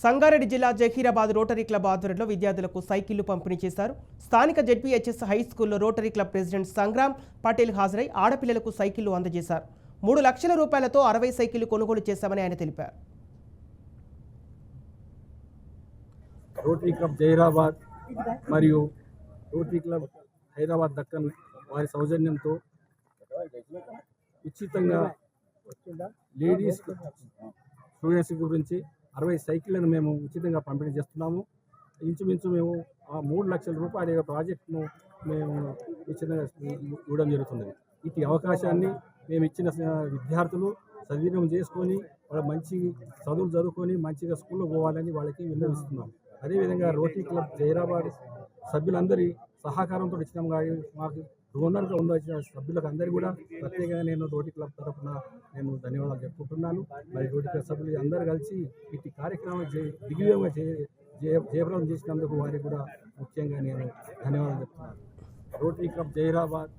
సంగారెడ్డి జిల్లా Zaheerabad rotary club ఆధ్వర్యంలో విద్యార్థులకు సైకిళ్లు పంపిణీ చేశారు. స్థానిక జెడ్పీహెచ్ఎస్ హై స్కూల్లో rotary club president Sangram Patel హాజరై ఆడపిల్లలకు సైకిళ్లు అందజేశారు. 3 లక్షల రూపాయలతో 60 సైకిళ్లు కొనుగోలు చేశామని ఆయన తెలిపారు. రోటరీ క్లబ్ జహీరాబాద్ మరియు రోటరీ క్లబ్ హైదరాబాద్ దక్కన్ వారి సౌజన్యంతో ఉచితంగా లేడీస్ స్టూడెంట్స్ గురించి 60 సైకిళ్లను మేము ఉచితంగా పంపిణీ చేస్తున్నాము. ఇంచుమించు మేము ఆ 3 లక్షల రూపాయల ప్రాజెక్టును మేము ఉచితంగా ఇవ్వడం జరుగుతుంది. ఇటు అవకాశాన్ని మేము ఇచ్చిన విద్యార్థులు సద్వినియోగం చేసుకొని వాళ్ళ మంచి చదువులు చదువుకొని మంచిగా స్కూల్లో పోవాలని వాళ్ళకి విన్నవిస్తున్నాం. అదేవిధంగా రోటరీ క్లబ్ జహీరాబాద్ సభ్యులందరి సహకారంతో ఇచ్చినాం. కానీ మాకు ఓనర్గా ఉన్న సభ్యులకు అందరికీ కూడా ప్రత్యేకంగా నేను రోటరీ క్లబ్ తరఫున నేను ధన్యవాదాలు చెప్పుకుంటున్నాను. మరి రోటరీ క్లబ్ సభ్యులు అందరూ కలిసి ఇటు కార్యక్రమం దిగ్విజయంగా జయప్రదం చేసినందుకు వారికి కూడా ముఖ్యంగా నేను ధన్యవాదాలు చెప్తున్నాను. Rotary club Zaheerabad